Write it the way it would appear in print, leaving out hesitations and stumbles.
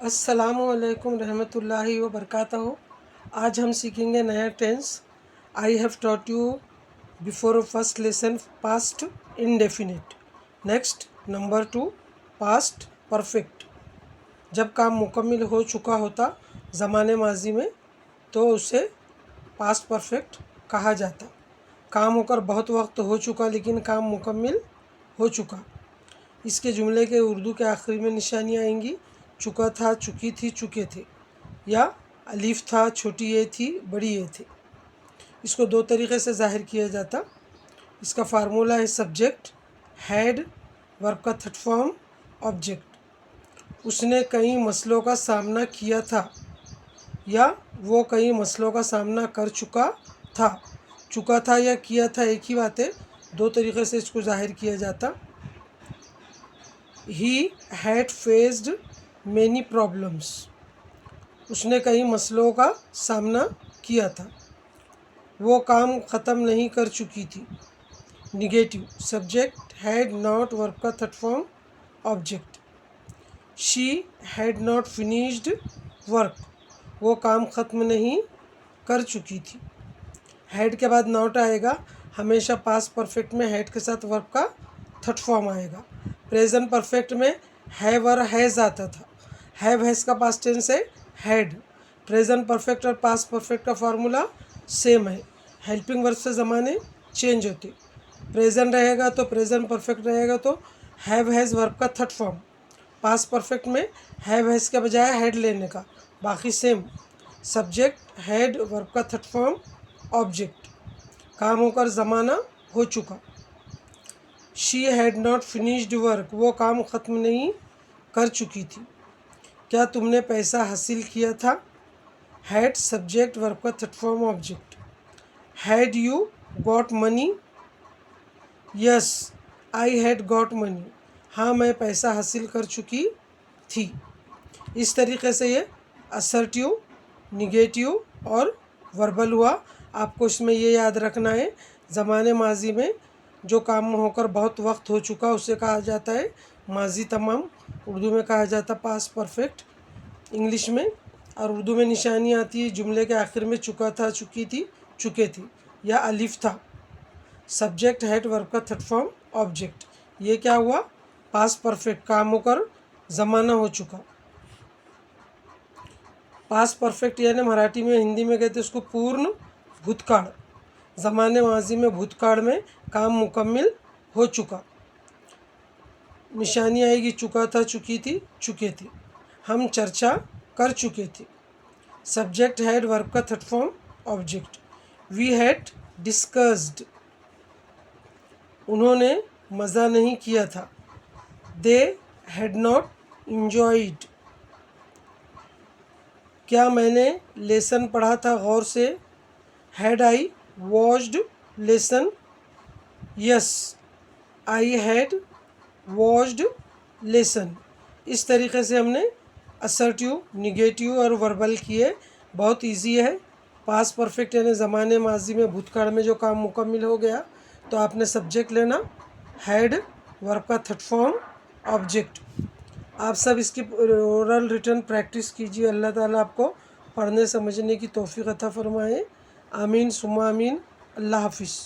अस्सलामुअलैकुम रहमतुल्लाहि व बरकातहू। आज हम सीखेंगे नया tense. I have taught you before first lesson past indefinite. Next number 2 past perfect. जब काम मुकम्मिल हो चुका होता ज़माने माजी में तो उसे पास्ट परफेक्ट कहा जाता। काम होकर बहुत वक्त हो चुका लेकिन काम मुकम्मिल हो चुका। इसके जुमले के उर्दू के आखिरी में निशानियाँ आएंगी। चुका था, चुकी थी, चुके थे, या अलीफ था, छोटी ए थी, बड़ी ए थी। इसको दो तरीक़े से ज़ाहिर किया जाता। इसका फार्मूला है सब्जेक्ट हैड, वर्ब का थर्ड फॉर्म ऑब्जेक्ट। उसने कई मसलों का सामना किया था, या वो कई मसलों का सामना कर चुका था। चुका था या किया था एक ही बात है, दो तरीक़े से इसको ज़ाहिर किया जाता। He had faced many problems. उसने कई मसलों का सामना किया था। वो काम ख़त्म नहीं कर चुकी थी। Negative subject had not, verb का third form object. She had not finished work. वो काम ख़त्म नहीं कर चुकी थी। हैड के बाद नॉट आएगा। हमेशा पास्ट परफेक्ट में हैड के साथ वर्ब का थर्ड फॉर्म आएगा। प्रेजेंट परफेक्ट में हैव और हैज़ आता था। हैव हैज़ का पास्ट टेंस है हैड। प्रेजेंट परफेक्ट और पास्ट परफेक्ट का फार्मूला सेम है। हेल्पिंग वर्ब से ज़माने चेंज होते। प्रेजेंट रहेगा तो प्रेजेंट परफेक्ट रहेगा तो हैव हैज़ वर्ब का थर्ड फॉर्म। पास्ट परफेक्ट में हैव हैज़ के बजाय हैड लेने का, बाकी सेम। सब्जेक्ट हैड, वर्ब का थर्ड फॉर्म ऑब्जेक्ट। काम होकर ज़माना हो चुका। She had not finished work. वो काम ख़त्म नहीं कर चुकी थी। क्या तुमने पैसा हासिल किया था? हैड सब्जेक्ट, वर्ब का third form object. Had you got money? Yes I had got money. हाँ मैं पैसा हासिल कर चुकी थी। इस तरीके से ये असर्टिव, निगेटिव और वर्बल हुआ। आपको इसमें ये याद रखना है, ज़माने माजी में जो काम होकर बहुत वक्त हो चुका उसे कहा जाता है माजी तमाम। उर्दू में कहा जाता पास्ट परफेक्ट इंग्लिश में। और उर्दू में निशानी आती है जुमले के आखिर में चुका था, चुकी थी, चुके थे, या अलिफ था। सब्जेक्ट हैड, वर्ब का थर्ड फॉर्म ऑब्जेक्ट। ये क्या हुआ? पास्ट परफेक्ट, काम होकर ज़माना हो चुका। पास्ट परफेक्ट यानी मराठी में, हिंदी में कहते उसको पूर्ण भूतकाल। ज़माने माजी में, भूतकाल में काम मुकम्मिल हो चुका। निशानी आएगी चुका था, चुकी थी, चुके थे। हम चर्चा कर चुके थे। सब्जेक्ट हैड, वर्ब का third form object. We had discussed. उन्होंने मज़ा नहीं किया था। They had not enjoyed. क्या मैंने लेसन पढ़ा था गौर से? Had I watched lesson? Yes I had watched lesson. इस तरीके से हमने असर्टिव, निगेटिव और वर्बल किए। बहुत इजी है। पास्ट परफेक्ट यानी ज़माने माजी में, भूतकाल में जो काम मुकम्मिल हो गया तो आपने सब्जेक्ट लेना हैड, वर्ब का थर्ड फॉर्म ऑब्जेक्ट। आप सब इसकी ओरल रिटन प्रैक्टिस कीजिए। अल्लाह ताला आपको पढ़ने समझने की तौफीक अता फरमाए। आमीन सुम्मा आमीन। अल्लाह हाफिज़।